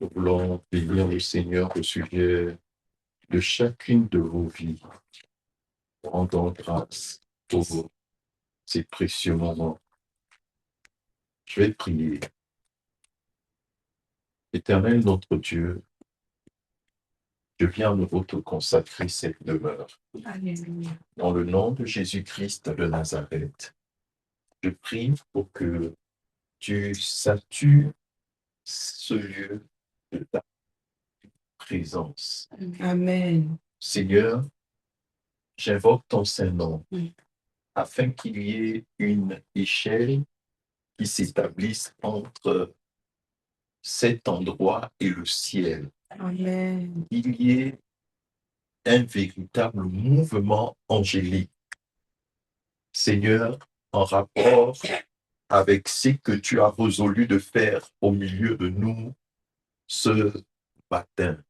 Nous voulons bénir le Seigneur au sujet de chacune de vos vies. Rendons grâce pour ces précieux moments. Je vais prier. Éternel notre Dieu, je viens de vous te consacrer cette demeure. Alléluia. Dans le nom de Jésus-Christ de Nazareth, je prie pour que tu satures ce lieu de ta présence. Amen. Seigneur, j'invoque ton Saint-Nom Mm. afin qu'il y ait une échelle qui s'établisse entre cet endroit et le ciel. Amen. Il y ait un véritable mouvement angélique. Seigneur, en rapport avec ce que tu as résolu de faire au milieu de nous ce matin,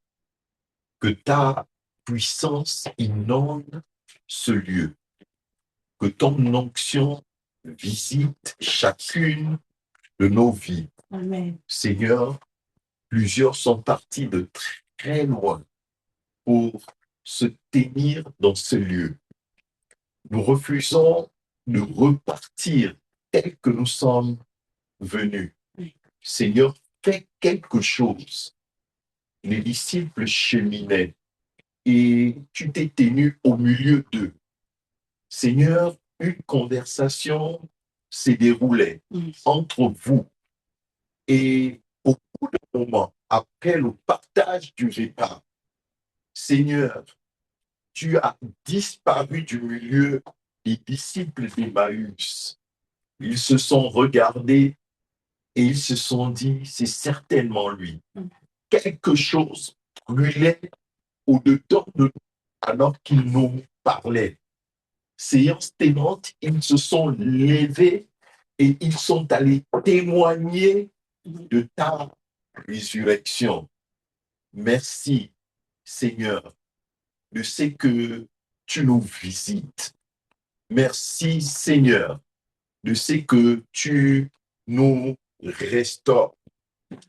que ta puissance inonde ce lieu, que ton onction visite chacune de nos vies. Amen. Seigneur, plusieurs sont partis de très loin pour se tenir dans ce lieu. Nous refusons de repartir tel que nous sommes venus. Seigneur, fais quelque chose. Les disciples cheminaient et tu t'es tenu au milieu d'eux. Seigneur, une conversation s'est déroulée entre vous et au bout d'un moment, après le partage du repas, Seigneur, tu as disparu du milieu des disciples d'Emmaüs. Ils se sont regardés et ils se sont dit, c'est certainement lui. Quelque chose brûlait au-dedans de nous alors qu'il nous parlait. Séance tenante, ils se sont levés et ils sont allés témoigner de ta résurrection. Merci, Seigneur, de ce que tu nous visites. Merci, Seigneur, de ce que tu nous restaures.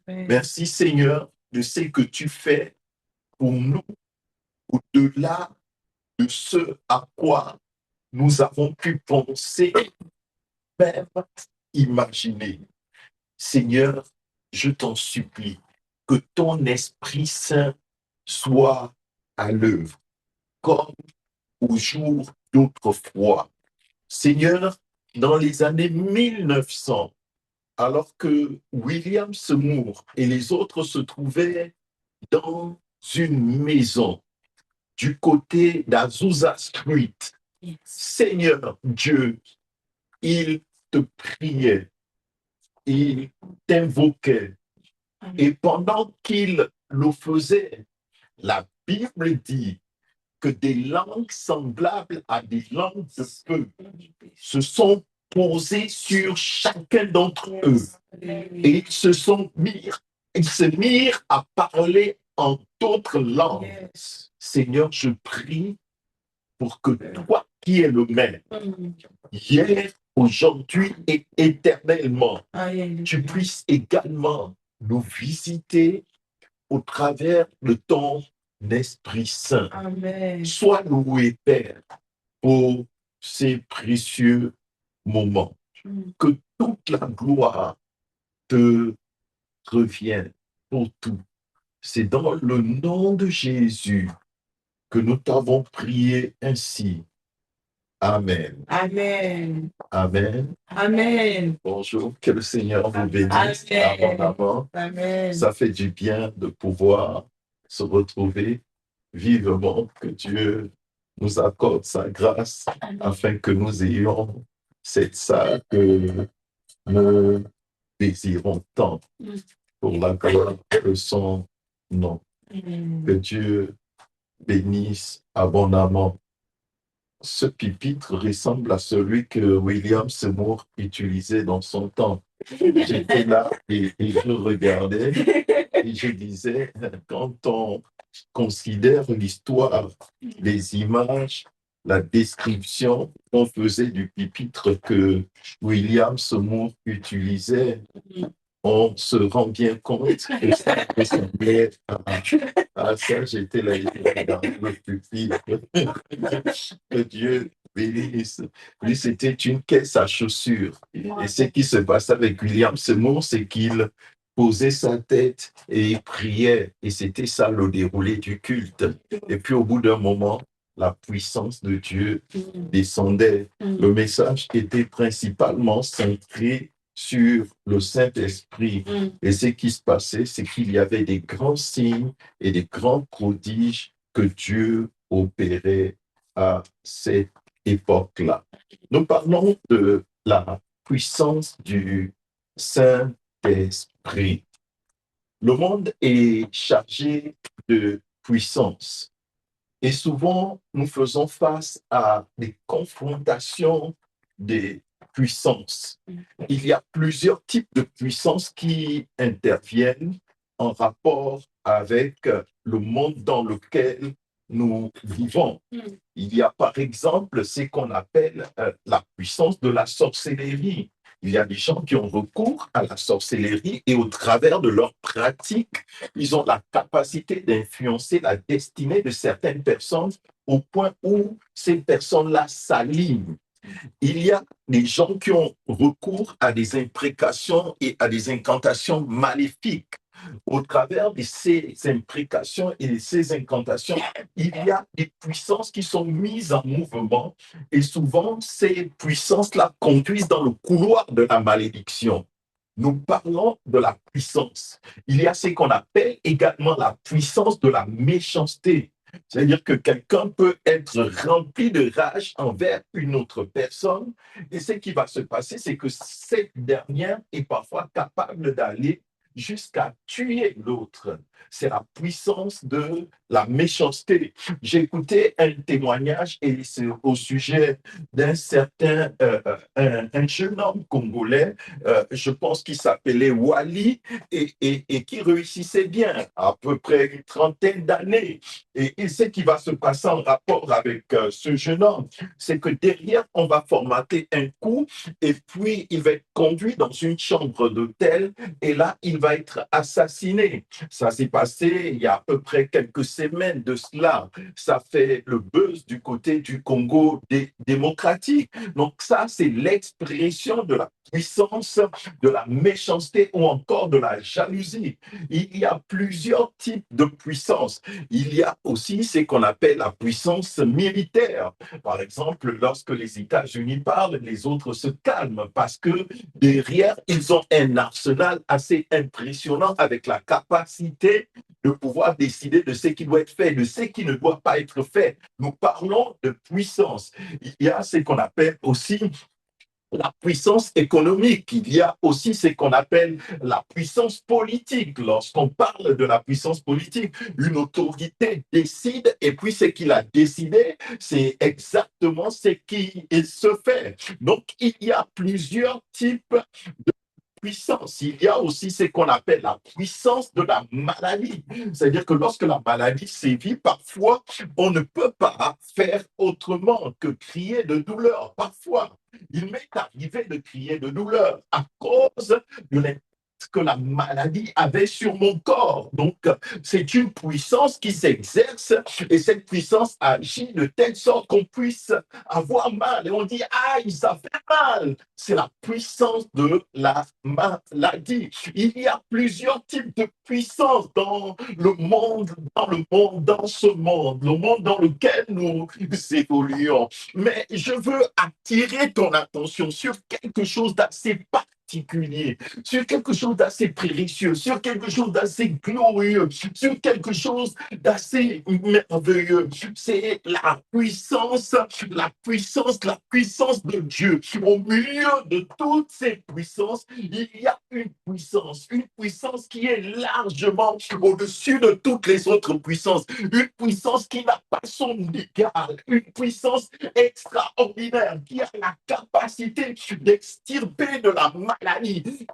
Merci, Seigneur, de ce que tu fais pour nous au-delà de ce à quoi nous avons pu penser, même imaginer. Seigneur, je t'en supplie, que ton Esprit Saint soit à l'œuvre, comme au jour d'autrefois. Seigneur, dans les années 1900, alors que William Seymour et les autres se trouvaient dans une maison du côté d'Azusa Street, Seigneur Dieu, il te priait, il t'invoquait. Et pendant qu'il le faisait, la Bible dit que des langues semblables à des langues de feu se sont posées sur chacun d'entre eux. Et ils se mirent à parler en d'autres langues. Seigneur, je prie pour que toi qui es le même, hier, aujourd'hui et éternellement, tu puisses également nous visiter au travers de ton Esprit Saint. Amen. Sois loué, Père, pour ces précieux moments. Que toute la gloire te revienne pour tout. C'est dans le nom de Jésus que nous t'avons prié ainsi. Amen. Amen. Amen. Amen. Bonjour, que le Seigneur vous bénisse Amen. abondamment. Amen. Ça fait du bien de pouvoir se retrouver vivement, que Dieu nous accorde sa grâce afin que nous ayons cette salle que nous désirons tant pour la gloire de son nom. Que Dieu bénisse abondamment. Ce pupitre ressemble à celui que William Seymour utilisait dans son temps. J'étais là et je regardais et je disais, quand on considère l'histoire, les images, la description qu'on faisait du pupitre que William Seymour utilisait, on se rend bien compte que ça ressemblait à ça. J'étais là, dans le pupitre. Que Dieu bénisse. Lui, c'était une caisse à chaussures. Et ce qui se passait avec William Seymour, c'est qu'il posait sa tête et il priait. Et c'était ça le déroulé du culte. Et puis au bout d'un moment, la puissance de Dieu descendait. Le message était principalement centré sur le Saint-Esprit. Et ce qui se passait, c'est qu'il y avait des grands signes et des grands prodiges que Dieu opérait à cette époque-là. Nous parlons de la puissance du Saint-Esprit. Le monde est chargé de puissance. Et souvent, nous faisons face à des confrontations des puissances. Il y a plusieurs types de puissances qui interviennent en rapport avec le monde dans lequel nous vivons. Il y a par exemple ce qu'on appelle la puissance de la sorcellerie. Il y a des gens qui ont recours à la sorcellerie et au travers de leur pratique, ils ont la capacité d'influencer la destinée de certaines personnes au point où ces personnes-là s'alignent. Il y a des gens qui ont recours à des imprécations et à des incantations maléfiques. Au travers de ces imprécations et de ces incantations, il y a des puissances qui sont mises en mouvement et souvent ces puissances-là conduisent dans le couloir de la malédiction. Nous parlons de la puissance. Il y a ce qu'on appelle également la puissance de la méchanceté. C'est-à-dire que quelqu'un peut être rempli de rage envers une autre personne et ce qui va se passer, c'est que cette dernière est parfois capable d'aller jusqu'à tuer l'autre. C'est la puissance de la méchanceté. J'ai écouté un témoignage et c'est au sujet d'un certain un jeune homme congolais, je pense qu'il s'appelait Wally et qui réussissait bien, à peu près une trentaine d'années. Et ce qui va se passer en rapport avec ce jeune homme, c'est que derrière, on va formater un coup et puis il va être conduit dans une chambre d'hôtel et là, il va être assassiné. Ça s'est passé il y a à peu près quelques semaines de cela. Ça fait le buzz du côté du Congo démocratique. Donc ça, c'est l'expression de la puissance, de la méchanceté ou encore de la jalousie. Il y a plusieurs types de puissance. Il y a aussi ce qu'on appelle la puissance militaire. Par exemple, lorsque les États-Unis parlent, les autres se calment parce que derrière, ils ont un arsenal assez impressionnant avec la capacité de pouvoir décider de ce qui doit être fait, de ce qui ne doit pas être fait. Nous parlons de puissance. Il y a ce qu'on appelle aussi la puissance économique. Il y a aussi ce qu'on appelle la puissance politique. Lorsqu'on parle de la puissance politique, une autorité décide et puis ce qu'il a décidé, c'est exactement ce qui se fait. Donc, il y a plusieurs types puissance. Il y a aussi ce qu'on appelle la puissance de la maladie. C'est-à-dire que lorsque la maladie sévit, parfois, on ne peut pas faire autrement que crier de douleur. Parfois, il m'est arrivé de crier de douleur à cause de que la maladie avait sur mon corps. Donc, c'est une puissance qui s'exerce et cette puissance agit de telle sorte qu'on puisse avoir mal. Et on dit, aïe, ça fait mal. C'est la puissance de la maladie. Il y a plusieurs types de puissance dans le monde, dans ce monde, le monde dans lequel nous évoluons. Mais je veux attirer ton attention sur quelque chose d'assez particulier, sur quelque chose d'assez précieux, sur quelque chose d'assez glorieux, sur quelque chose d'assez merveilleux. C'est la puissance, la puissance, la puissance de Dieu. Au milieu de toutes ces puissances, il y a une puissance qui est largement au-dessus de toutes les autres puissances, une puissance qui n'a pas son égal, une puissance extraordinaire qui a la capacité d'extirper de la maladie,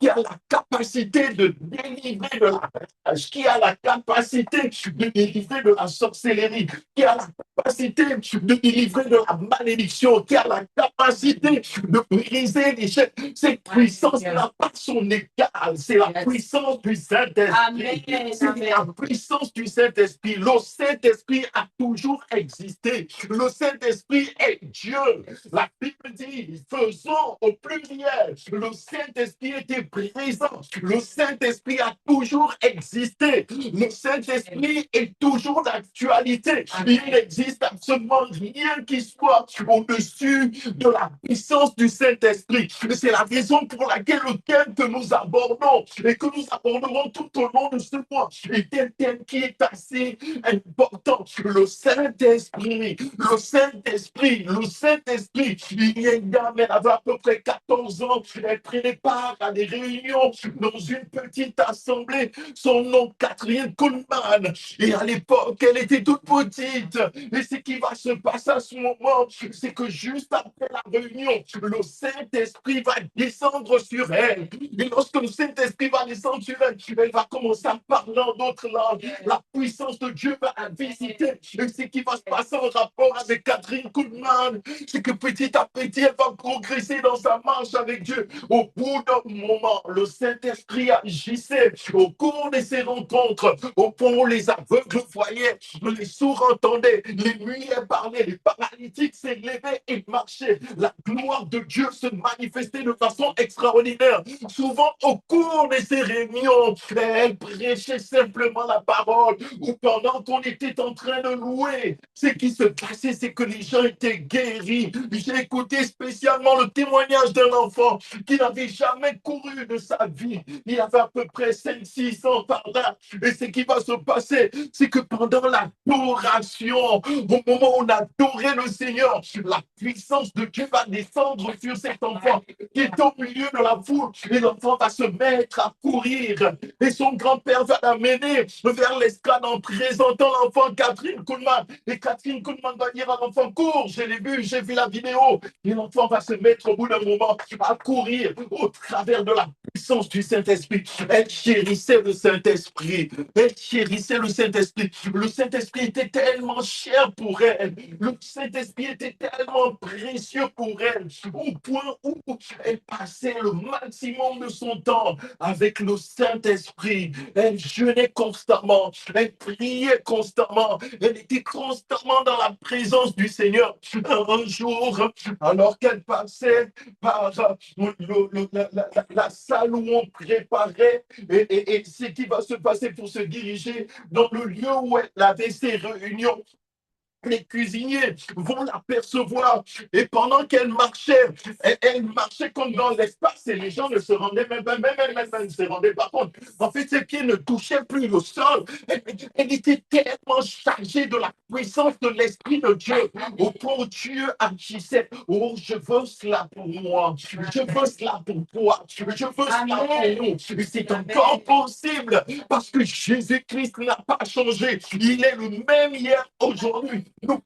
qui a la capacité de délivrer de la rage, qui a la capacité de délivrer de la sorcellerie, qui a la capacité de délivrer de la malédiction, qui a la capacité de briser les chaînes. Cette puissance n'a pas son égal. C'est la puissance du Saint-Esprit. C'est la puissance du Saint-Esprit. Le Saint-Esprit a toujours existé. Le Saint-Esprit est Dieu. La Bible dit, faisons au pluriel. Le Saint-Esprit était présent. Le Saint-Esprit a toujours existé. Le Saint-Esprit est toujours d'actualité. Il n'existe absolument rien qui soit au-dessus de la puissance du Saint-Esprit. C'est la raison pour laquelle le thème que nous abordons et que nous aborderons tout au long de ce mois est un thème qui est assez important. Le Saint-Esprit, le Saint-Esprit, le Saint-Esprit. Il y a une dame, elle avait à peu près 14 ans, elle prenait part à des réunions dans une petite assemblée. Son nom, Catherine Kuhlman. Et à l'époque, elle était toute petite. Et ce qui va se passer à ce moment, c'est que juste après la réunion, le Saint-Esprit va descendre sur elle. Et lorsque le Saint-Esprit va descendre sur elle, elle va commencer à parler en d'autres langues. La puissance de Dieu va la visiter. Et ce qui va se passer en rapport avec Catherine Kuhlman, c'est que petit à petit, elle va progresser dans sa marche avec Dieu. Au bout d'un moment, le Saint-Esprit agissait au cours de ces rencontres, au point où les aveugles voyaient, les sourds entendaient, les muets parlaient, les paralytiques s'élevaient et marchaient. La gloire de Dieu se manifestait de façon extraordinaire. Souvent, au cours de ces réunions, elle prêchait simplement la parole, ou pendant qu'on était en train de louer, ce qui se passait, c'est que les gens étaient guéris. J'ai écouté spécialement le témoignage d'un enfant qui n'avait jamais couru de sa vie. Il avait à peu près 5-6 ans par là. Et ce qui va se passer, c'est que pendant l'adoration, au moment où on adorait le Seigneur, la puissance de Dieu va descendre sur cet enfant qui est au milieu de la foule. Et l'enfant va se mettre à courir. Et son grand-père va l'amener vers l'estrade en présentant l'enfant Catherine Kuhlman. Et Catherine Kuhlman va dire à l'enfant, cours, je l'ai vu, j'ai vu la vidéo. Et l'enfant va se mettre au bout d'un moment à courir au travers de la puissance du Saint-Esprit. Elle chérissait le Saint-Esprit. Elle chérissait le Saint-Esprit. Le Saint-Esprit était tellement cher pour elle. Le Saint-Esprit était tellement précieux pour elle, au point où elle passait le maximum de son temps avec le Saint-Esprit. Elle jeûnait constamment. Elle priait constamment. Elle était constamment dans la présence du Seigneur. Un jour, alors qu'elle passait par la salle où on préparait et ce qui va se passer pour se diriger dans le lieu où elle avait ses réunions, les cuisiniers vont l'apercevoir et pendant qu'elle marchait, elle marchait comme dans l'espace et les gens ne se rendaient même ne se rendaient pas compte. En fait, ses pieds ne touchaient plus le sol. Elle était tellement chargée de la puissance de l'Esprit de Dieu au point où Dieu agissait. Oh, je veux cela pour moi. Je veux cela pour toi. Je veux cela pour nous. C'est encore possible parce que Jésus-Christ n'a pas changé. Il est le même hier, aujourd'hui. Nous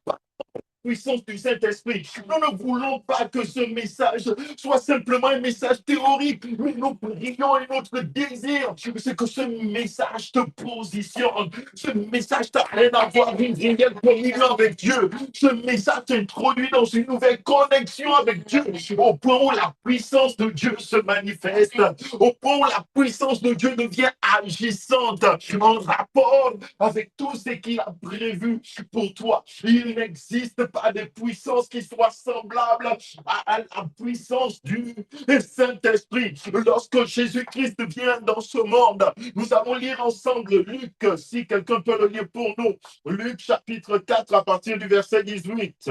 puissance du Saint-Esprit. Nous ne voulons pas que ce message soit simplement un message théorique, mais nous prions et notre désir, c'est que ce message te positionne. Ce message t'amène à avoir une réelle communion avec Dieu. Ce message t'introduit dans une nouvelle connexion avec Dieu, au point où la puissance de Dieu se manifeste, au point où la puissance de Dieu devient agissante en rapport avec tout ce qu'il a prévu pour toi. Il n'existe pas de puissance qui soit semblable à la puissance du Saint-Esprit. Lorsque Jésus-Christ vient dans ce monde, nous allons lire ensemble Luc, si quelqu'un peut le lire pour nous. Luc chapitre 4 à partir du verset 18.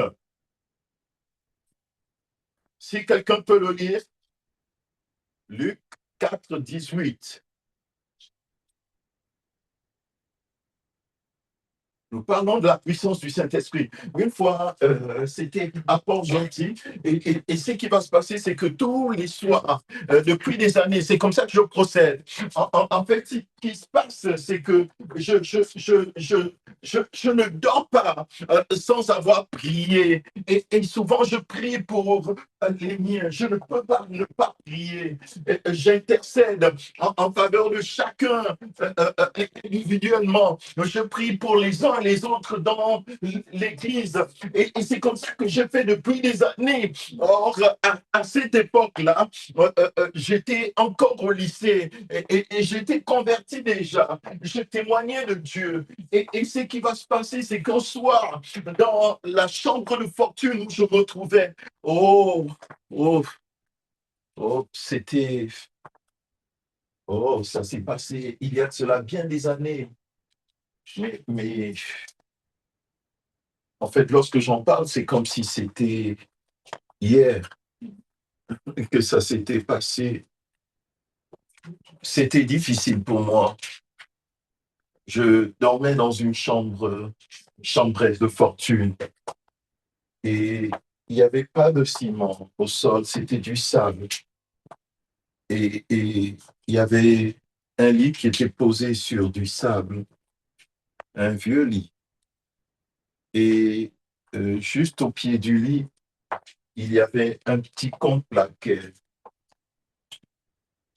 Si quelqu'un peut le lire. Luc 4, 18. Nous parlons de la puissance du Saint-Esprit. Une fois, c'était à Port-Gentil. Et ce qui va se passer, c'est que tous les soirs, depuis des années, c'est comme ça que je procède. En fait, ce qui se passe, c'est que je ne dors pas sans avoir prié. Et souvent, je prie pour les miens. Je ne peux pas ne pas prier. J'intercède en faveur de chacun individuellement. Je prie pour les uns et les autres dans l'Église. Et c'est comme ça que j'ai fait depuis des années. Or, à cette époque-là, j'étais encore au lycée et j'étais converti déjà. Je témoignais de Dieu. Et ce qui va se passer, c'est qu'un soir, dans la chambre de fortune où je me trouvais, oh, oh, oh, ça s'est passé il y a de cela bien des années. Mais en fait, lorsque j'en parle, c'est comme si c'était hier que ça s'était passé. C'était difficile pour moi. Je dormais dans une chambrette de fortune et il n'y avait pas de ciment au sol, c'était du sable. Et il y avait un lit qui était posé sur du sable, un vieux lit. Et juste au pied du lit, il y avait un petit compte plaqué.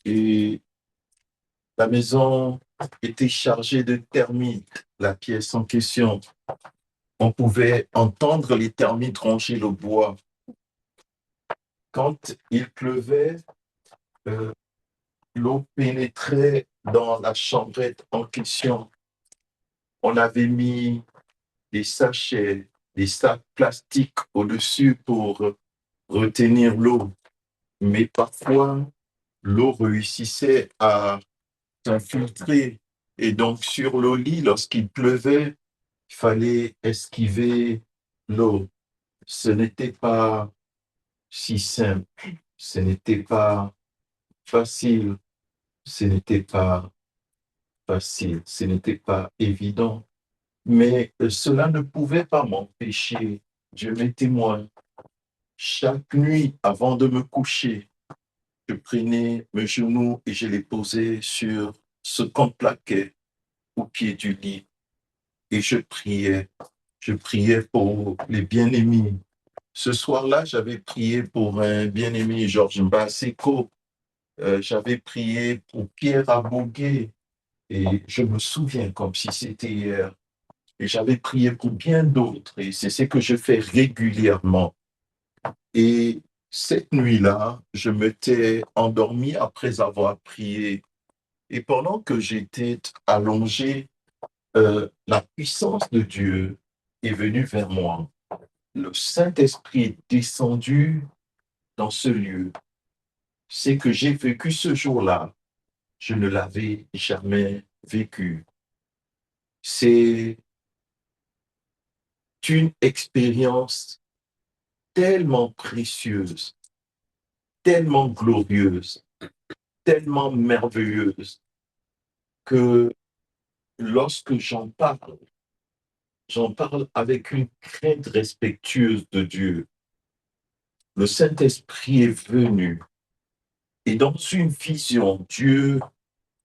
Et la maison était chargée de termites, la pièce en question. On pouvait entendre les termites ronger le bois. Quand il pleuvait, euh, l'eau pénétrait dans la chambrette en question. On avait mis des sachets, des sacs plastiques au-dessus pour retenir l'eau. Mais parfois, l'eau réussissait à s'infiltrer. Et donc, sur le lit, lorsqu'il pleuvait, il fallait esquiver l'eau. Ce n'était pas si simple, ce n'était pas facile, ce n'était pas facile, ce n'était pas évident. Mais cela ne pouvait pas m'empêcher, Dieu m'est témoin, chaque nuit avant de me coucher, je prenais mes genoux et je les posais sur ce qu'on plaquait au pied du lit et je priais. Je priais pour les bien-aimés. Ce soir-là, j'avais prié pour un bien-aimé, Georges Mbaseko. J'avais prié pour Pierre Abougué et je me souviens comme si c'était hier. Et j'avais prié pour bien d'autres et c'est ce que je fais régulièrement. Et cette nuit-là, je m'étais endormi après avoir prié. Et pendant que j'étais allongé, la puissance de Dieu est venue vers moi. Le Saint-Esprit est descendu dans ce lieu. C'est que j'ai vécu ce jour-là, je ne l'avais jamais vécu. C'est une expérience tellement précieuse, tellement glorieuse, tellement merveilleuse que lorsque j'en parle avec une crainte respectueuse de Dieu. Le Saint-Esprit est venu et dans une vision, Dieu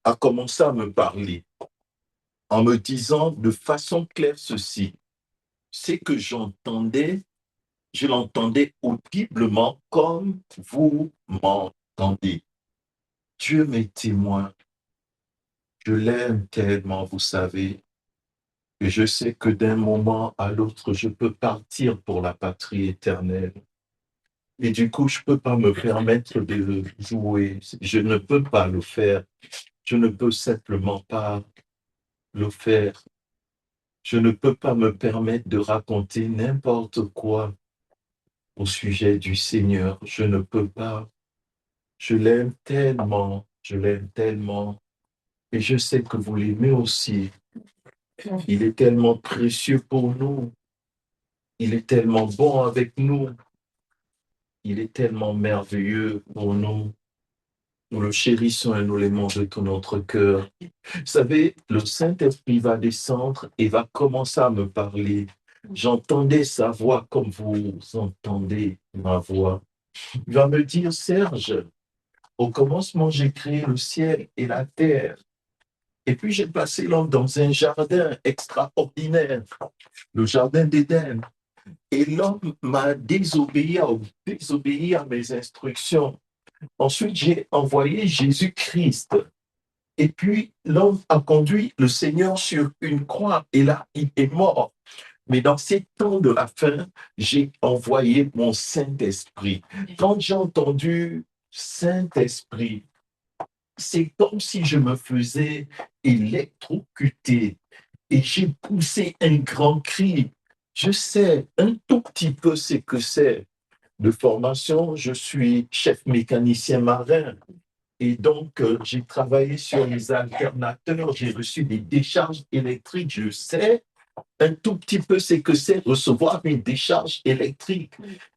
a commencé à me parler en me disant de façon claire ceci. C'est que j'entendais, je l'entendais audiblement comme vous m'entendez. Dieu m'est témoin. Je l'aime tellement, vous savez, et je sais que d'un moment à l'autre, je peux partir pour la patrie éternelle. Et du coup, je ne peux pas me permettre de jouer. Je ne peux pas le faire. Je ne peux simplement pas le faire. Je ne peux pas me permettre de raconter n'importe quoi au sujet du Seigneur. Je ne peux pas. Je l'aime tellement. Je l'aime tellement. Et je sais que vous l'aimez aussi. Il est tellement précieux pour nous. Il est tellement bon avec nous. Il est tellement merveilleux pour nous. Nous le chérissons et nous l'aimons de tout notre cœur. Vous savez, le Saint-Esprit va descendre et va commencer à me parler. J'entendais sa voix comme vous entendez ma voix. Il va me dire, Serge, au commencement, j'ai créé le ciel et la terre. Et puis j'ai placé l'homme dans un jardin extraordinaire, le jardin d'Éden. Et l'homme m'a désobéi à mes instructions. Ensuite, j'ai envoyé Jésus-Christ. Et puis, l'homme a conduit le Seigneur sur une croix. Et là, il est mort. Mais dans ces temps de la fin, j'ai envoyé mon Saint-Esprit. Quand j'ai entendu Saint-Esprit, c'est comme si je me faisais électrocuter et j'ai poussé un grand cri. Je sais un tout petit peu ce que c'est. De formation, je suis chef mécanicien marin. Et donc, j'ai travaillé sur les alternateurs, j'ai reçu des décharges électriques. Je sais un tout petit peu ce que c'est recevoir une décharge électrique.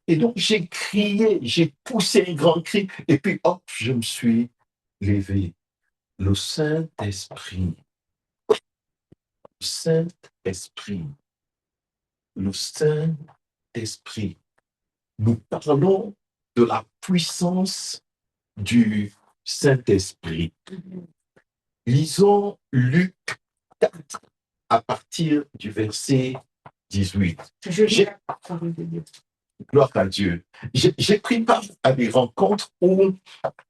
Et donc, j'ai crié, j'ai poussé un grand cri, et puis hop, je me suis levé. Le Saint-Esprit, le Saint-Esprit, le Saint-Esprit. Nous parlons de la puissance du Saint-Esprit. Lisons Luc 4 à partir du verset 18. Gloire à Dieu. J'ai pris part à des rencontres où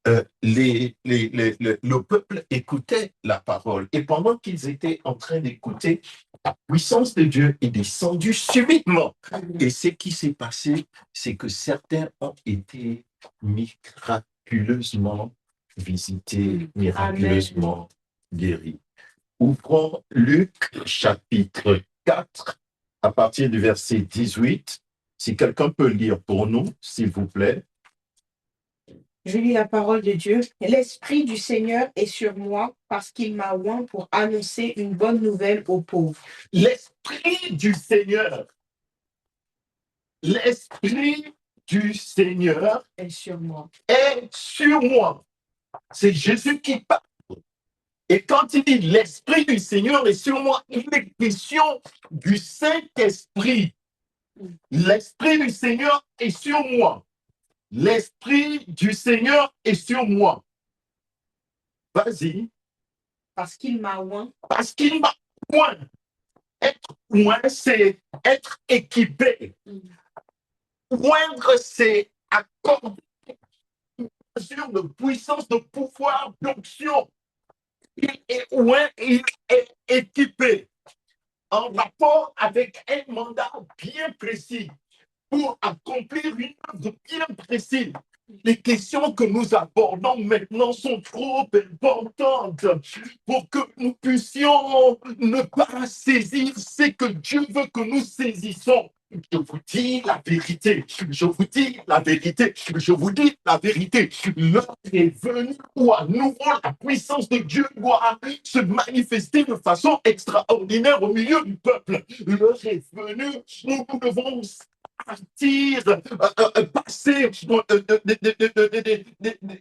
le peuple écoutait la parole. Et pendant qu'ils étaient en train d'écouter, la puissance de Dieu est descendue subitement. Et ce qui s'est passé, c'est que certains ont été miraculeusement visités, miraculeusement guéris. Ouvrons Luc chapitre 4 à partir du verset 18. Si quelqu'un peut lire pour nous, s'il vous plaît. Je lis la parole de Dieu. L'Esprit du Seigneur est sur moi parce qu'il m'a oint pour annoncer une bonne nouvelle aux pauvres. L'Esprit du Seigneur. L'Esprit du Seigneur est sur moi. Est sur moi. C'est Jésus qui parle. Et quand il dit l'Esprit du Seigneur est sur moi, il est question du Saint-Esprit. L'Esprit du Seigneur est sur moi. L'Esprit du Seigneur est sur moi. Vas-y. Parce qu'il m'a oint. Parce qu'il m'a oint. Être oint, c'est être équipé. Oindre, c'est accorder une mesure de puissance, de pouvoir, d'onction. Il est oint, il est équipé en rapport avec un mandat bien précis pour accomplir une œuvre bien précise. Les questions que nous abordons maintenant sont trop importantes pour que nous puissions ne pas saisir ce que Dieu veut que nous saisissons. Je vous dis la vérité, je vous dis la vérité, je vous dis la vérité. L'heure est venue où à nouveau la puissance de Dieu doit se manifester de façon extraordinaire au milieu du peuple. L'heure est venue où nous devons partir, passer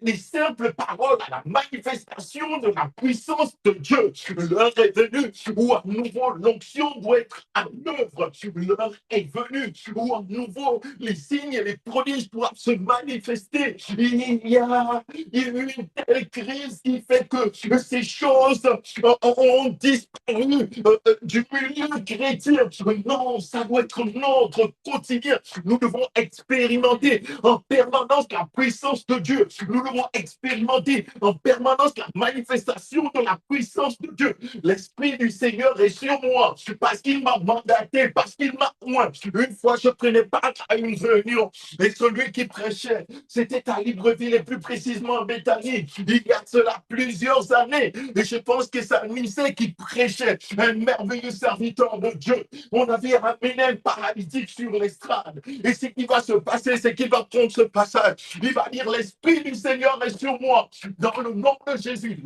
des simples paroles à la manifestation de la puissance de Dieu. L'heure est venue où à nouveau l'onction doit être à l'œuvre. L'heure est venue où à nouveau les signes et les prodiges doivent se manifester. Il y a eu une telle crise qui fait que ces choses ont disparu du milieu chrétien. Non, ça doit être notre quotidien. Nous devons expérimenter en permanence la puissance de Dieu. Nous devons expérimenter en permanence la manifestation de la puissance de Dieu. L'Esprit du Seigneur est sur moi parce qu'il m'a mandaté, parce qu'il m'a oint. Une fois, je prenais part à une réunion et celui qui prêchait, c'était à Libreville et plus précisément à Béthanie. Il y a cela plusieurs années et je pense que c'est un ministère qui prêchait, un merveilleux serviteur de Dieu. On avait ramené un paralytique sur l'estrade. Et ce qui va se passer, c'est qu'il va prendre ce passage. Il va dire, l'Esprit du Seigneur est sur moi. Dans le nom de Jésus.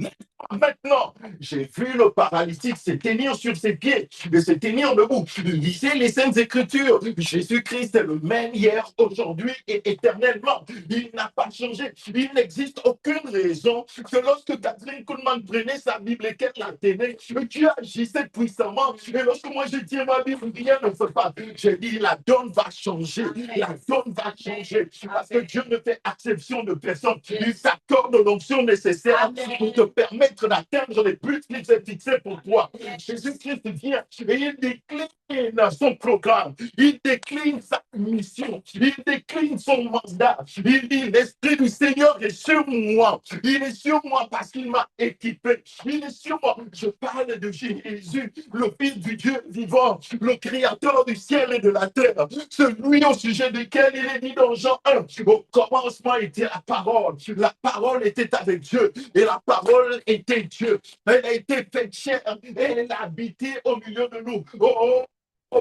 Maintenant, j'ai vu le paralytique se tenir sur ses pieds, et se tenir debout. Lisez les Saintes Écritures. Jésus-Christ est le même hier, aujourd'hui et éternellement. Il n'a pas changé. Il n'existe aucune raison que lorsque Catherine Kuhlman prenait sa Bible et qu'elle la tenait, Dieu agissait puissamment. Et lorsque moi je tiens ma Bible, rien ne se passe. J'ai dit, la donne va changer, la donne va changer, parce que Dieu ne fait exception de personne. Il t'accorde l'onction nécessaire pour te permettre d'atteindre les buts qu'il s'est fixés pour toi. Jésus-Christ vient et il décline son programme, il décline sa mission, il décline son mandat. Il dit, l'Esprit du Seigneur est sur moi. Il est sur moi parce qu'il m'a équipé. Il est sur moi. Je parle de Jésus, le Fils du Dieu vivant, le Créateur du ciel et de la terre, celui au sujet duquel il est dit dans Jean 1, au commencement était la parole était avec Dieu, et la parole était Dieu. Elle a été faite chair, et elle a habité au milieu de nous.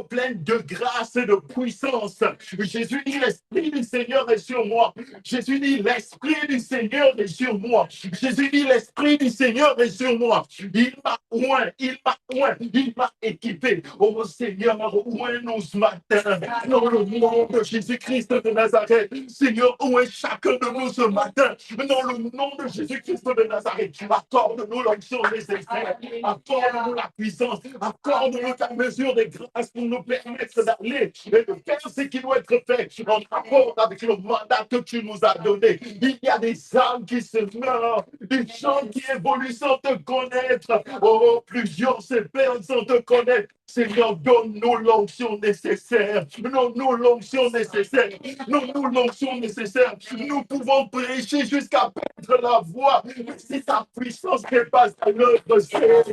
Pleine de grâce et de puissance. Jésus dit, l'Esprit du Seigneur est sur moi. Jésus dit, l'Esprit du Seigneur est sur moi. Jésus dit, l'Esprit du Seigneur est sur moi. Il m'a oint, il m'a équipé. Oh Seigneur, oint-nous ce matin, dans le nom de Jésus-Christ de Nazareth. Seigneur, oint chacun de nous ce matin, dans le nom de Jésus-Christ de Nazareth. Accorde-nous l'onction nécessaire, accorde-nous la puissance, accorde-nous ta mesure de grâce pour nous permettre d'aller et de faire ce qui doit être fait en rapport avec le mandat que tu nous as donné. Il y a des âmes qui se meurent, des gens qui évoluent sans te connaître. Oh, plusieurs se perdent sans te connaître. Seigneur, donne-nous l'onction nécessaire. Donne-nous l'onction nécessaire. Donne-nous l'onction nécessaire. Nous pouvons prêcher jusqu'à perdre la voix. Si ta puissance n'est pas à l'œuvre, Seigneur,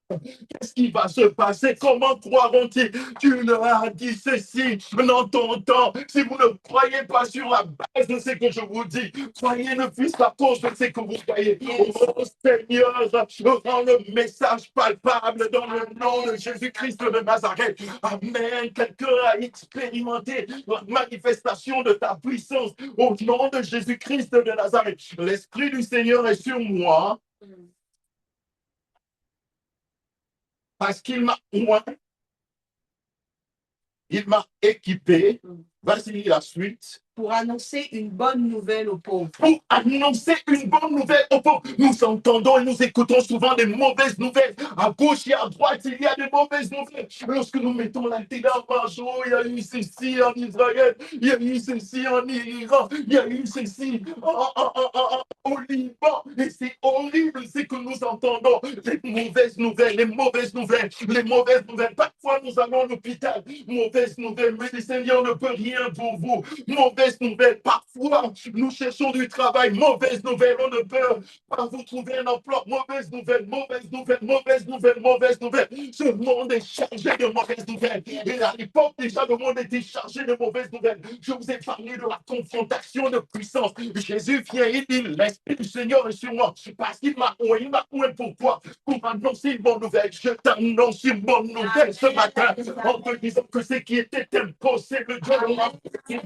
qu'est-ce qui va se passer? Comment croiront-ils? Tu leur as dit ceci dans ton temps. Si vous ne croyez pas sur la base de ce que je vous dis, croyez ne fût-ce qu'à cause de ce que vous croyez. Oh Seigneur, rends le message palpable dans le nom de Jésus-Christ de Nazareth. Amen. Quelqu'un a expérimenté la manifestation de ta puissance au nom de Jésus-Christ de Nazareth. L'Esprit du Seigneur est sur moi parce qu'il m'a oint, il m'a équipé. Vas-y, la suite. Pour annoncer une bonne nouvelle aux pauvres. Pour annoncer une bonne nouvelle aux pauvres. Nous entendons et nous écoutons souvent des mauvaises nouvelles. À gauche et à droite, il y a des mauvaises nouvelles. Lorsque nous mettons la télé en jour, il y a eu ceci en Israël, il y a eu ceci en Iran, il y a eu ceci au Liban. Et c'est horrible ce que nous entendons. Les mauvaises nouvelles, les mauvaises nouvelles, les mauvaises nouvelles. Parfois, nous allons à l'hôpital. Mauvaise nouvelle, mais le Seigneur ne peut rien pour vous. Mauvaise nouvelle, parfois nous cherchons du travail, mauvaise nouvelle, on ne peut pas vous trouver un emploi, mauvaise nouvelle, mauvaise nouvelle, mauvaise nouvelle, mauvaise nouvelle. Ce monde est chargé de mauvaises nouvelles. Et à l'époque, déjà, le monde était chargé de mauvaises nouvelles. Je vous ai parlé de la confrontation de puissance. Jésus vient, il dit, l'Esprit du Seigneur est sur moi, parce qu'il m'a oué. Pourquoi? Pour annoncer une bonne nouvelle. Je t'annonce une bonne nouvelle ce matin, en te disant que ce qui était impossible, Dieu l'aura fait.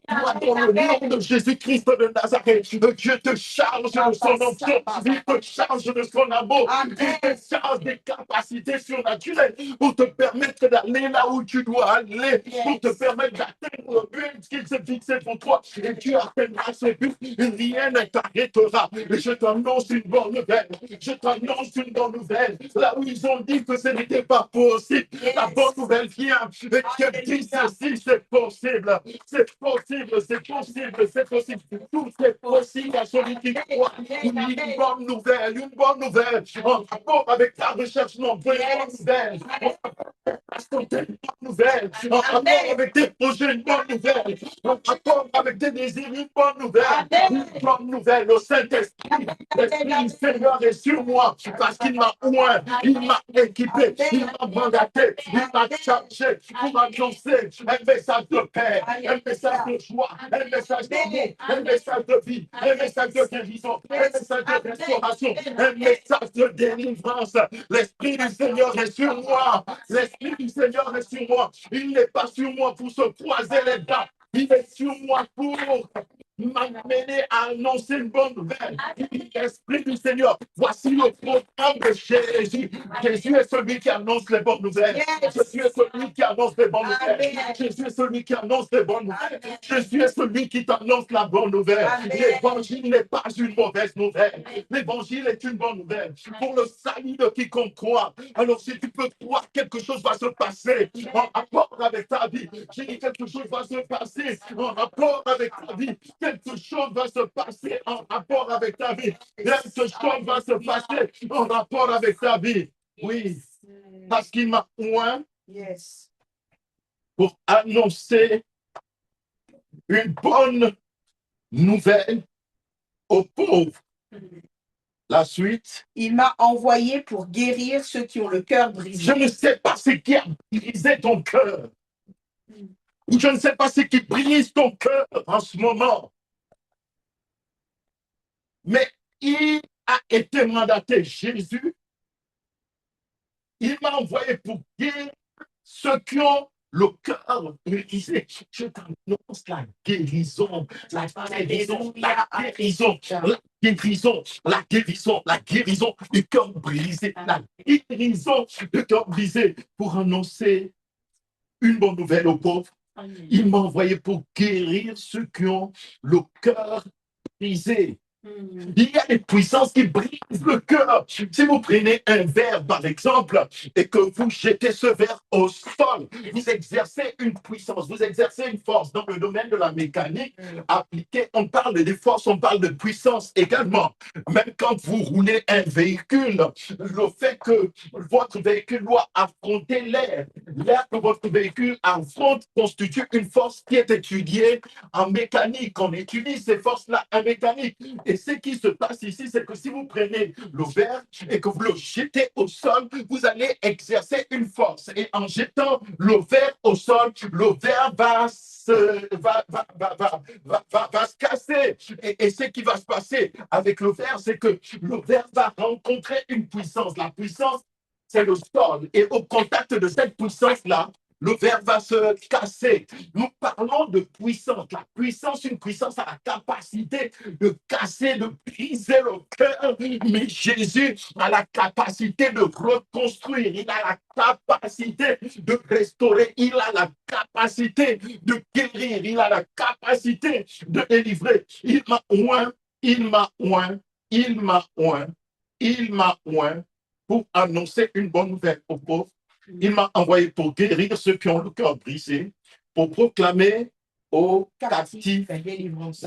Dans le nom de Jésus-Christ de Nazareth, Dieu te charge de son onction, il te charge de son amour, il te charge des capacités surnaturelles pour te permettre d'aller là où tu dois aller, pour te permettre d'atteindre le but qu'il s'est fixé pour toi, et tu atteindras ce but, rien ne t'arrêtera. Je t'annonce une bonne nouvelle, je t'annonce une bonne nouvelle, là où ils ont dit que ce n'était pas possible, la bonne nouvelle vient, et Dieu dit ceci, c'est possible, c'est possible, c'est possible, c'est possible. Tout est possible à celui qui croit. Une bonne nouvelle, une bonne nouvelle. En rapport avec ta recherche, non, une bonne nouvelle. En rapport avec tes projets, une bonne nouvelle. En rapport avec tes désirs, une bonne nouvelle. Une bonne nouvelle. Le Saint-Esprit, l'Esprit du Seigneur est sur moi parce qu'il m'a oint, il m'a équipé, il m'a mandaté, il m'a chargé pour annoncer un message de paix, un message de joie, un message d'amour, un message de vie, un message de guérison, un message de restauration, un message de délivrance. L'Esprit du Seigneur est sur moi. L'Esprit du Seigneur est sur moi. Il n'est pas sur moi pour se croiser les dents. Il est sur moi pour m'amener à annoncer une bonne nouvelle. L'Esprit du Seigneur, voici le programme de Jésus. Jésus est celui qui annonce les bonnes nouvelles. Jésus est celui qui annonce des bonnes nouvelles. Amen. Jésus est celui qui annonce des bonnes nouvelles. Amen. Jésus est celui qui t'annonce la bonne nouvelle. Amen. L'évangile n'est pas une mauvaise nouvelle. L'évangile est une bonne nouvelle pour le salut de quiconque croit. Alors si tu peux croire, quelque chose va se passer en rapport avec ta vie. J'ai dit quelque chose va se passer en rapport avec ta vie. Quelque chose va se passer en rapport avec ta vie. Quelque chose va se passer en rapport avec ta vie. Oui, parce qu'il m'a oint Yes. pour annoncer une bonne nouvelle aux pauvres. La suite. Il m'a envoyé pour guérir ceux qui ont le cœur Je brisé. ne sais pas ce qui a brisé ton cœur. Je ne sais pas ce qui brise ton cœur en ce moment. Mais il a été mandaté, Jésus. Il m'a envoyé pour guérir ceux qui ont le cœur brisé. Je t'annonce la guérison, la guérison, la guérison, la guérison, la guérison, la guérison du cœur brisé, la guérison du cœur brisé pour annoncer une bonne nouvelle aux pauvres. Il m'a envoyé pour guérir ceux qui ont le cœur brisé. Il y a des puissances qui brisent le cœur. Si vous prenez un verre, par exemple, et que vous jetez ce verre au sol, vous exercez une puissance, vous exercez une force. Dans le domaine de la mécanique appliquée, on parle des forces, on parle de puissance également. Même quand vous roulez un véhicule, le fait que votre véhicule doit affronter l'air, l'air que votre véhicule affronte constitue une force qui est étudiée en mécanique. On étudie ces forces-là en mécanique. Et ce qui se passe ici, c'est que si vous prenez le verre et que vous le jetez au sol, vous allez exercer une force. Et en jetant le verre au sol, le verre va se casser. Et ce qui va se passer avec le verre, c'est que le verre va rencontrer une puissance. La puissance, c'est le sol. Et au contact de cette puissance-là, le verre va se casser. Nous parlons de puissance. La puissance, une puissance a la capacité de casser, de briser le cœur. Mais Jésus a la capacité de reconstruire. Il a la capacité de restaurer. Il a la capacité de guérir. Il a la capacité de délivrer. Il m'a oint, il m'a oint, il m'a oint, il m'a oint pour annoncer une bonne nouvelle aux pauvres. Il m'a envoyé pour guérir ceux qui ont le cœur brisé, pour proclamer aux captifs la délivrance.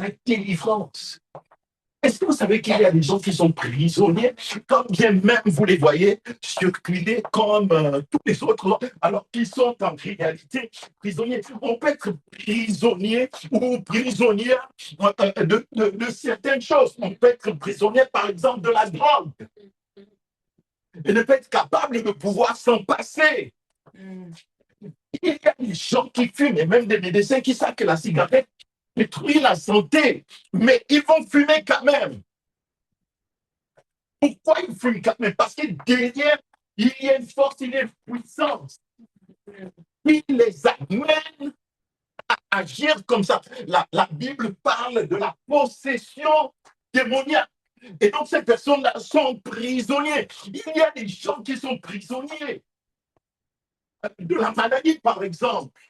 Est-ce que vous savez qu'il y a des gens qui sont prisonniers, quand bien même vous les voyez circuler comme tous les autres, alors qu'ils sont en réalité prisonniers. On peut être prisonnier ou prisonnière de certaines choses. On peut être prisonnier, par exemple, de la drogue. Et ne pas être capable de pouvoir s'en passer. Il y a des gens qui fument, et même des médecins qui savent que la cigarette détruit la santé, mais ils vont fumer quand même. Pourquoi ils fument quand même? Parce que derrière, il y a une force, il y a une puissance qui les amène à agir comme ça. La Bible parle de la possession démoniaque. Et donc, ces personnes-là sont prisonniers. Il y a des gens qui sont prisonniers de la maladie, par exemple.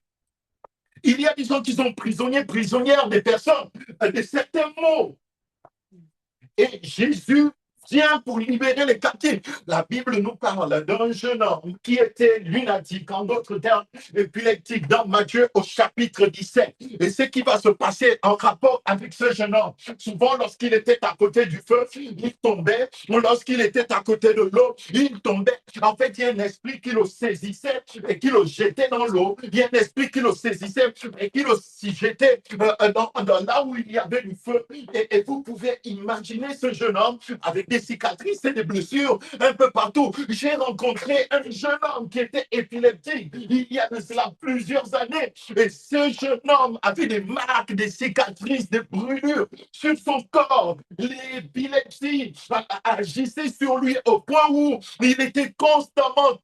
Il y a des gens qui sont prisonniers, prisonnières des personnes, de certains maux. Et Jésus vient pour libérer les captifs. La Bible nous parle d'un jeune homme qui était lunatique, en d'autres termes, épileptique, dans Matthieu au chapitre 17. Et ce qui va se passer en rapport avec ce jeune homme, souvent lorsqu'il était à côté du feu, il tombait, lorsqu'il était à côté de l'eau, il tombait. En fait, il y a un esprit qui le saisissait et qui le jetait dans l'eau. Il y a un esprit qui le saisissait et qui le jetait dans là où il y avait du feu. Et vous pouvez imaginer ce jeune homme avec des cicatrices et des blessures un peu partout. J'ai rencontré un jeune homme qui était épileptique il y a de cela plusieurs années. Et ce jeune homme avait des marques, des cicatrices, des brûlures sur son corps. L'épilepsie agissait sur lui au point où il était constamment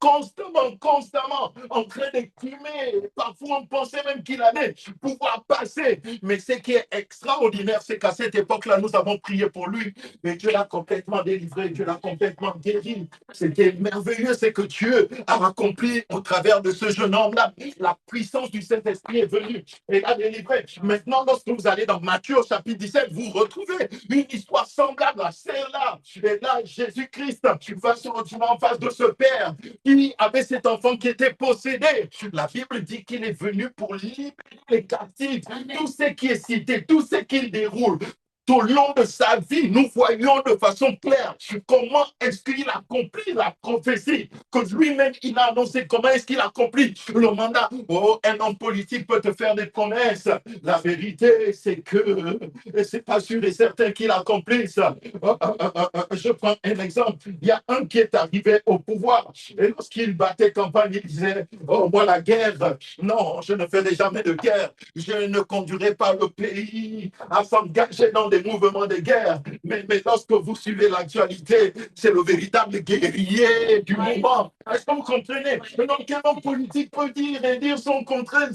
en train d'écumer. Parfois, on pensait même qu'il allait pouvoir passer. Mais ce qui est extraordinaire, c'est qu'à cette époque-là, nous avons prié pour lui. Mais Dieu l'a complètement délivré, Dieu l'a complètement guéri. Ce qui est merveilleux, c'est que Dieu a accompli au travers de ce jeune homme-là, la puissance du Saint-Esprit est venue et l'a délivré. Maintenant, lorsque vous allez dans Matthieu au chapitre 17, vous retrouvez une histoire semblable à celle-là. Et là, Jésus-Christ va se retrouver en face de ce père qui avait cet enfant qui était possédé. La Bible dit qu'il est venu pour libérer les captifs. Tout ce qui est cité, tout ce qu'il déroule, tout au long de sa vie, nous voyons de façon claire comment est-ce qu'il accomplit la prophétie que lui-même il a annoncé. Comment est-ce qu'il accomplit le mandat? Oh, un homme politique peut te faire des promesses. La vérité, c'est que c'est pas sûr et certain qu'il accomplisse. Je prends un exemple. Il y a un qui est arrivé au pouvoir et lorsqu'il battait campagne, il disait: oh, moi la guerre, non, je ne ferai jamais de guerre. Je ne conduirai pas le pays à s'engager dans des mouvements de guerre. Mais lorsque vous suivez l'actualité, c'est le véritable guerrier du moment. Est-ce que vous comprenez? Donc, quel homme politique peut dire et dire son contraire?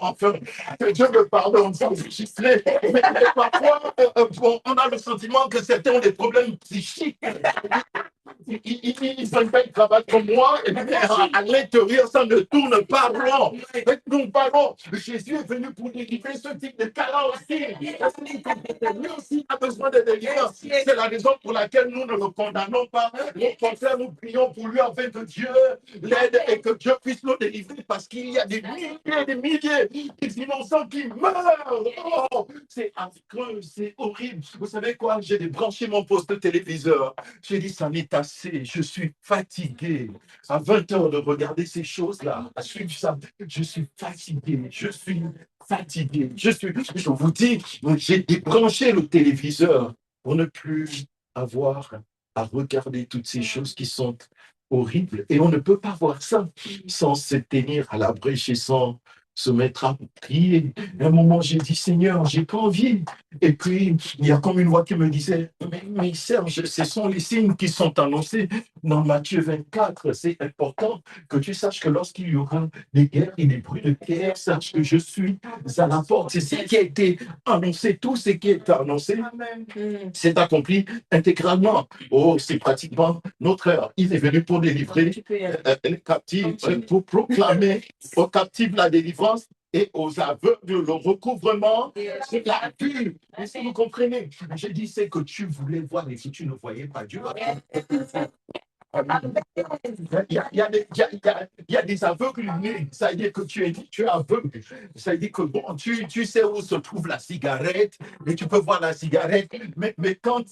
Enfin, que Dieu me pardonne, c'est enregistré. Mais parfois, bon, on a le sentiment que certains ont des problèmes psychiques. Ils ont fait le travail comme moi, et à l'intérieur, ça ne tourne pas rond. Nous parlons, Jésus est venu pour délivrer ce type de cas-là aussi. Lui aussi a besoin de délivrance. C'est la raison pour laquelle nous ne le condamnons pas. Au contraire, nous prions pour lui afin que Dieu l'aide et que Dieu puisse le délivrer parce qu'il y a des milliers d'innocents qui meurent. Oh, c'est affreux, c'est horrible. Vous savez quoi? J'ai débranché mon poste téléviseur. J'ai dit, ça m'est assez, je suis fatigué. À 20 heures de regarder ces choses-là, à suivre ça, je suis fatigué, je vous dis, j'ai débranché le téléviseur pour ne plus avoir à regarder toutes ces choses qui sont horribles. Et on ne peut pas voir ça sans se tenir à la brèche et sans se mettre à prier. À un moment, j'ai dit, Seigneur, j'ai pas envie. Et puis, il y a comme une voix qui me disait, mais Serge, ce sont les signes qui sont annoncés dans Matthieu 24. C'est important que tu saches que lorsqu'il y aura des guerres et des bruits de guerre, sache que je suis à la porte. C'est ce qui a été annoncé, tout ce qui est annoncé, c'est accompli intégralement. Oh, c'est pratiquement notre heure. Il est venu pour délivrer les captifs, pour proclamer aux captifs la délivrance et aux aveugles le recouvrement de la vue. Est-ce que vous comprenez? Je dis, c'est que tu voulais voir et que tu ne voyais pas Dieu. Il y a des aveugles nés. Ça veut dire que tu es aveugle. Ça veut dire que bon, tu sais où se trouve la cigarette et tu peux voir la cigarette. Mais quand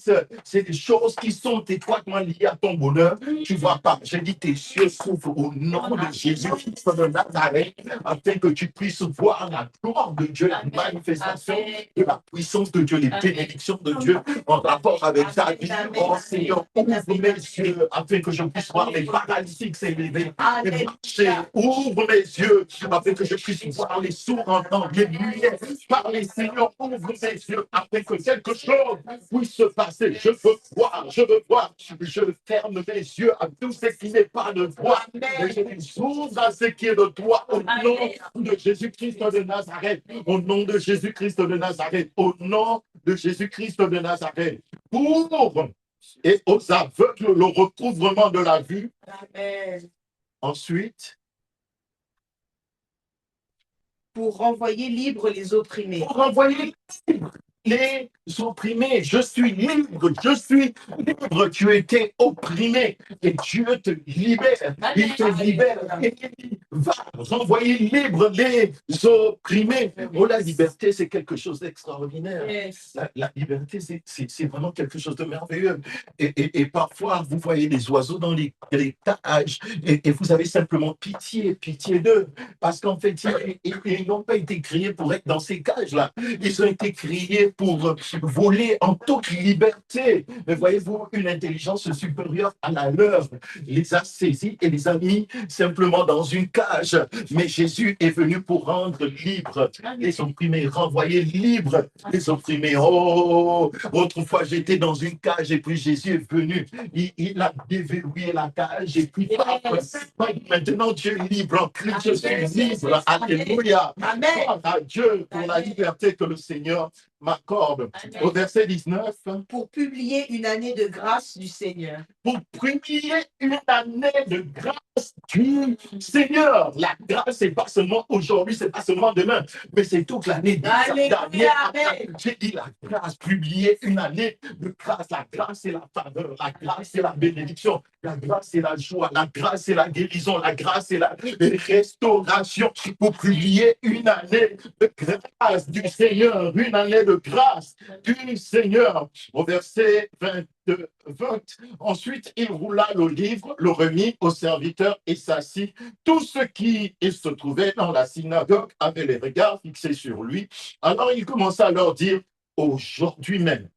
c'est des choses qui sont étroitement liées à ton bonheur, tu ne vois pas. Je dis, tes yeux s'ouvrent au nom de Jésus-Christ de Nazareth afin que tu puisses voir la gloire de Dieu, la manifestation de la puissance de Dieu, les bénédictions de Dieu en rapport avec ta vie. Oh Seigneur, ouvre mes yeux afin que je puisse voir les paralytiques s'élever et marcher. Ouvre mes yeux afin que je puisse voir les sourds entendre, les muets parler. Seigneur, ouvre mes yeux afin que quelque chose puisse se passer. Je veux voir. Je ferme mes yeux à tout ce qui n'est pas de toi. Et je ouvre à ce qui est de toi au nom de Jésus-Christ de Nazareth. Au nom de Jésus-Christ de Nazareth. Au nom de Jésus-Christ de Nazareth. Pour et aux aveugles le recouvrement de la vue. Amen. Ensuite, pour renvoyer libres les opprimés. Pour renvoyer les opprimés. Je suis libre, tu étais opprimé et Dieu te libère. Il te libère et il va renvoyer libre les opprimés. Oh, la liberté, c'est quelque chose d'extraordinaire. Yes. La liberté, c'est vraiment quelque chose de merveilleux. Et parfois, vous voyez des oiseaux dans les cages et vous avez simplement pitié d'eux. Parce qu'en fait, ils n'ont pas été créés pour être dans ces cages-là. Ils ont été créés pour voler en toute liberté. Mais voyez-vous, une intelligence supérieure à la leur les a saisis et les a mis simplement dans une cage. Mais Jésus est venu pour rendre libres les opprimés, renvoyer libres les opprimés. Oh, autrefois j'étais dans une cage et puis Jésus est venu. Il a déverrouillé la cage et puis maintenant Dieu est libre en Christ. Je suis libre. Alléluia. Amen. À Dieu pour la liberté que le Seigneur m'accorde. Au verset 19. Pour publier une année de grâce du Seigneur. Pour publier une année de grâce du Seigneur. La grâce, c'est pas seulement aujourd'hui, c'est pas seulement demain, mais c'est toute l'année. J'ai dit la grâce, publier une année de grâce. La grâce, c'est la faveur. La grâce, c'est la bénédiction. La grâce, c'est la joie. La grâce, c'est la guérison. La grâce, c'est la restauration. Pour publier une année de grâce du Seigneur. Une année de grâce du Seigneur. Au verset 20. Ensuite, il roula le livre, le remit au serviteur et s'assit. Tous ceux qui se trouvaient dans la synagogue avaient les regards fixés sur lui. Alors il commença à leur dire, aujourd'hui même,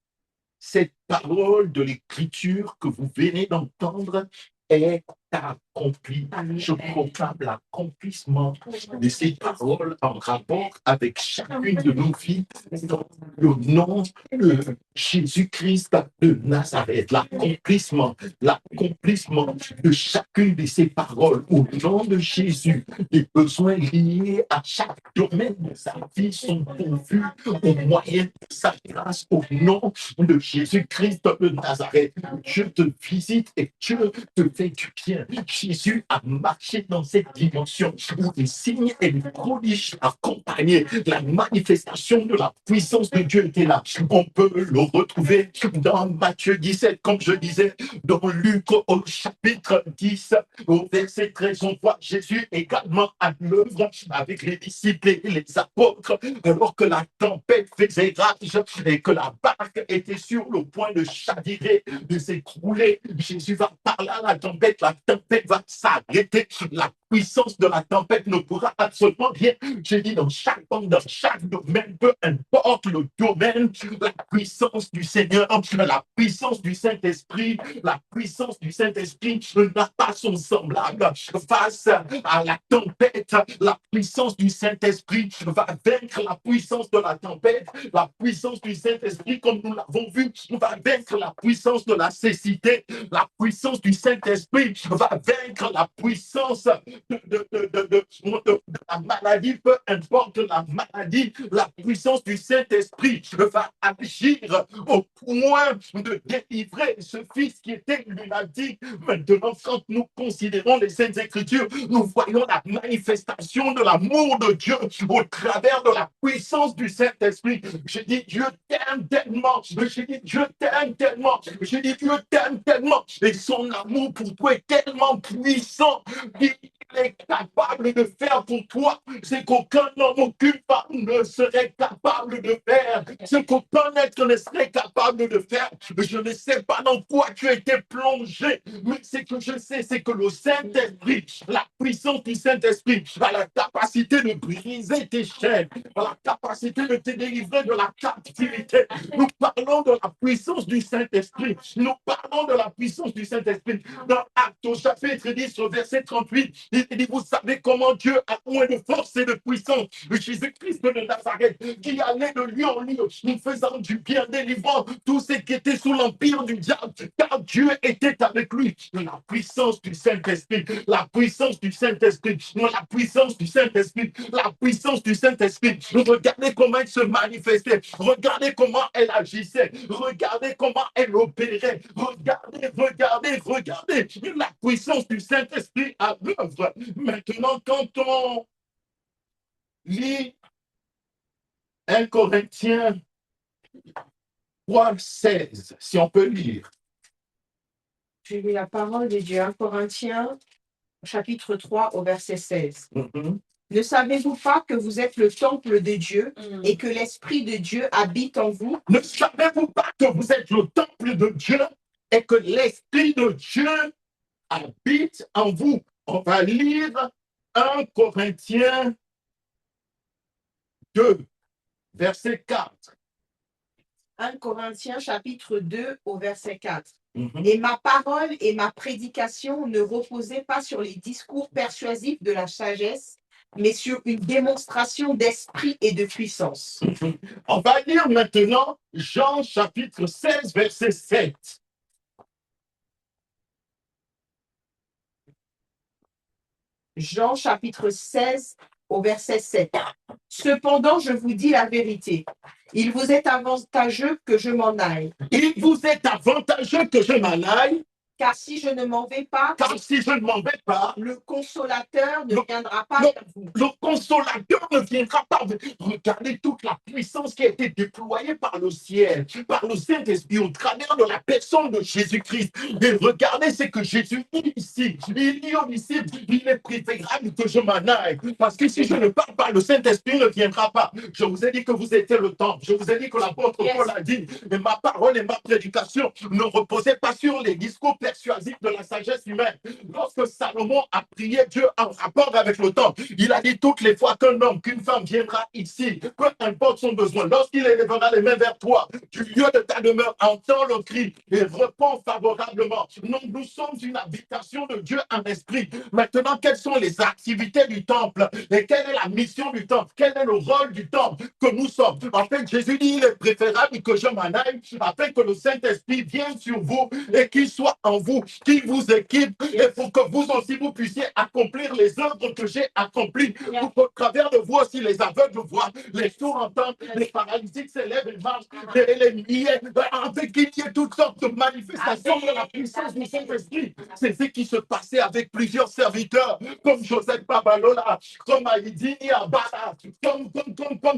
cette parole de l'écriture que vous venez d'entendre est accomplie. Je proclame l'accomplissement de ces paroles en rapport avec chacune de nos vies dans le nom de Jésus-Christ de Nazareth. L'accomplissement de chacune de ces paroles au nom de Jésus. Les besoins liés à chaque domaine de sa vie sont pourvus au moyen de sa grâce au nom de Jésus-Christ de Nazareth. Dieu te visite et Dieu te fait du bien. Jésus a marché dans cette dimension où les signes et les prodiges accompagnaient la manifestation de la puissance de Dieu était là. On peut le retrouver dans Matthieu 17, comme je disais, dans Luc au chapitre 10, au verset 13, on voit Jésus également à l'œuvre avec les disciples et les apôtres, alors que la tempête faisait rage et que la barque était sur le point de chavirer, de s'écrouler. Jésus va parler à la tempête va s'arrêter. La puissance de la tempête ne pourra absolument rien. J'ai dit dans chaque domaine, peu importe le domaine, la puissance du Seigneur, la puissance du Saint-Esprit, la puissance du Saint-Esprit n'a pas son semblable face à la tempête. La puissance du Saint-Esprit va vaincre la puissance de la tempête. La puissance du Saint-Esprit, comme nous l'avons vu, va vaincre la puissance de la cécité. La puissance du Saint-Esprit va vaincre la puissance de la maladie, peu importe la maladie. La puissance du Saint-Esprit va agir au point de délivrer ce fils qui était lunatique. Maintenant, quand nous considérons les Saintes Écritures, nous voyons la manifestation de l'amour de Dieu au travers de la puissance du Saint-Esprit. Je dis, Dieu t'aime tellement. Je dis, Dieu t'aime tellement. Je dis, Dieu t'aime tellement. Et son amour pour toi est tellement puissant qu'il est capable de faire pour toi ce qu'aucun homme, aucune femme ne serait capable de faire, ce qu'aucun être ne serait capable de faire. Je ne sais pas dans quoi tu as été plongé, mais ce que je sais, c'est que le Saint-Esprit, la puissance du Saint-Esprit a la capacité de briser tes chaînes, a la capacité de te délivrer de la captivité. Nous parlons de la puissance du Saint-Esprit. Nous parlons de la puissance du Saint-Esprit. Dans Actes au chapitre 10, au verset 38, il dit, vous savez comment Dieu a moins de force et de puissance. Jésus-Christ de Nazareth, qui allait de lieu en lieu, nous faisant du bien, délivrant tous ceux qui étaient sous l'empire du diable, car Dieu était avec lui. La puissance du Saint-Esprit, la puissance du Saint-Esprit, la puissance du Saint-Esprit, la puissance du Saint-Esprit. Regardez comment elle se manifestait, regardez comment elle agissait, regardez comment elle opérait, regardez la puissance du Saint-Esprit à l'œuvre. Maintenant, quand on lit 1 Corinthiens 3, 16, si on peut lire. Je lis la parole de Dieu, 1 Corinthiens, chapitre 3, au verset 16. Ne savez-vous pas que vous êtes le temple de Dieu et que l'Esprit de Dieu habite en vous? Ne savez-vous pas que vous êtes le temple de Dieu et que l'Esprit de Dieu habite en vous? On va lire 1 Corinthiens 2, verset 4. 1 Corinthiens chapitre 2 au verset 4. Et ma parole et ma prédication ne reposaient pas sur les discours persuasifs de la sagesse, mais sur une démonstration d'esprit et de puissance. On va lire maintenant Jean chapitre 16, verset 7. Jean chapitre 16 au verset 7. Cependant, je vous dis la vérité. Il vous est avantageux que je m'en aille. Il vous est avantageux que je m'en aille. Car si je ne m'en vais pas, le consolateur ne viendra pas vers vous. Le consolateur ne viendra pas. Regardez toute la puissance qui a été déployée par le ciel, par le Saint-Esprit, au travers de la personne de Jésus-Christ. Et regardez ce que Jésus dit ici. Il dit ici, il est préférable que je m'en aille. Parce que si je ne parle pas, le Saint-Esprit ne viendra pas. Je vous ai dit que vous étiez le temple. Je vous ai dit que l'apôtre Paul a dit, mais ma parole et ma prédication ne reposaient pas sur les discours persuasif de la sagesse humaine. Lorsque Salomon a prié Dieu en rapport avec le temple, il a dit toutes les fois qu'un homme, qu'une femme viendra ici, peu importe son besoin, lorsqu'il élèvera les mains vers toi, du lieu de ta demeure, entend le cri et répond favorablement. Nous sommes une habitation de Dieu en esprit. Maintenant, quelles sont les activités du temple et quelle est la mission du temple? Quel est le rôle du temple que nous sommes? En fait, Jésus dit, il est préférable que je m'en aille afin que le Saint-Esprit vienne sur vous et qu'il soit en vous, qu'il vous équipe et pour que vous aussi vous puissiez accomplir les œuvres que j'ai accomplies. Pour qu'au travers de vous aussi les aveugles voient, les sourds entendent, les paralytiques s'élèvent et marchent, les niais, avec qu'il y ait toutes sortes de manifestations de la puissance du Saint-Esprit. C'est ce qui se passait avec plusieurs serviteurs, comme Joseph Babalola, comme Aïdini Abala, comme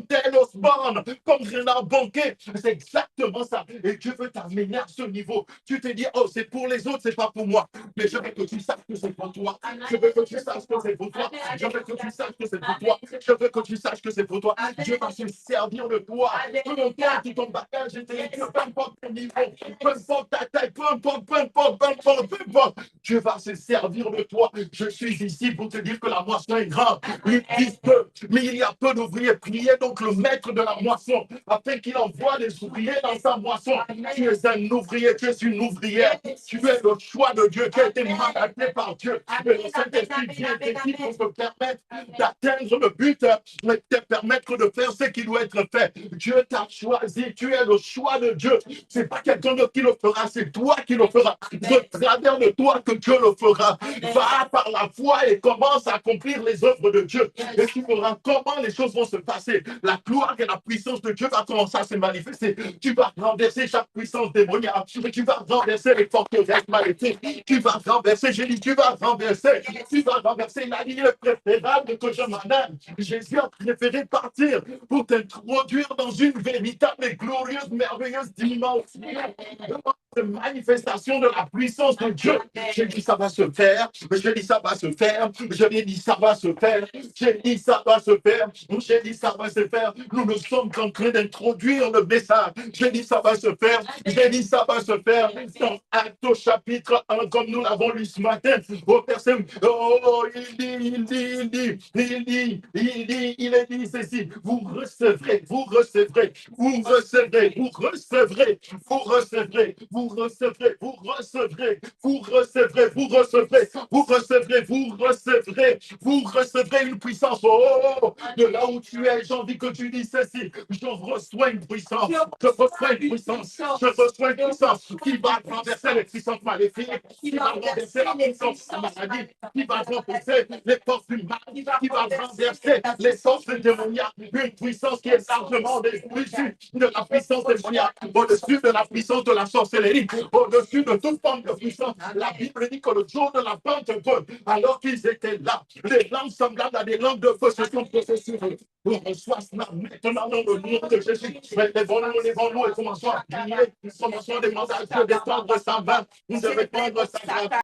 Tel Osborne, comme Renard Bonquet. C'est exactement ça. Et Dieu veut t'amener à ce niveau. Tu te dis, oh, c'est pour les autres, c'est pas pour moi. Mais je veux que tu saches que c'est pour toi. Je veux que tu saches que c'est pour toi. Je veux que tu saches que c'est pour toi. Je veux que tu saches que c'est pour toi. Dieu va se servir de toi. Peu importe ton bagage, peu importe ton niveau, peu importe ta taille, peu importe. Dieu va se servir de toi. Je suis ici pour te dire que la moisson est grande. Ils disent peu, mais il y a peu d'ouvriers. Priez donc le maître de la moisson afin qu'il envoie des ouvriers dans sa moisson. Tu es un ouvrier, tu es une ouvrière. Tu es le choix de Dieu, tu as été mandaté par Dieu. Et le Saint-Esprit vient ici pour te permettre d'atteindre le but, et te permettre de faire ce qui doit être fait. Dieu t'a choisi, tu es le choix de Dieu. C'est pas quelqu'un d'autre qui le fera, c'est toi qui le feras. De travers de toi que Dieu le fera. Va par la foi et commence à accomplir les œuvres de Dieu. Et tu verras comment les choses vont se passer. La gloire et la puissance de Dieu va commencer à se manifester. Tu vas renverser chaque puissance démoniaque. Tu vas renverser les forteresses maléfiques. Tu vas renverser, j'ai dit, tu vas renverser. Il a dit, il est préférable que je m'en aille. Jésus a préféré partir pour t'introduire dans une véritable et glorieuse, merveilleuse dimension de manifestation de la puissance de Dieu. J'ai dit, ça va se faire. J'ai dit, ça va se faire. J'ai dit, ça va se faire. J'ai dit, ça va se faire. J'ai dit, ça va se faire. Nous ne sommes qu'en train d'introduire le message. J'ai dit, ça va se faire. J'ai dit, ça va se faire. Dans Actes au chapitre 1, comme nous l'avons lu ce matin, au verset, il est dit ceci, vous recevrez, une puissance. Oh, de là où tu es, j'ai envie que tu dises ceci, je reçois une puissance, je reçois une puissance qui va renverser les puissances maléfiques, qui va renverser la puissance de la maladie, qui va renverser les forces du mal, qui va renverser les forces démoniaques, une puissance qui est largement au-dessus de la puissance démoniaque, au-dessus de la puissance de la sorcellerie, au-dessus de toute forme de puissance. La Bible dit que le jour de la Pentecôte, alors qu'ils étaient là, les langues semblables à des langues de feu se sont posées sur eux. On reçoit cela maintenant dans le nom de Jésus. Lèvons-nous et commençons à prier. Commençons à demander à Dieu d'étendre sa main, de répandre sa grâce.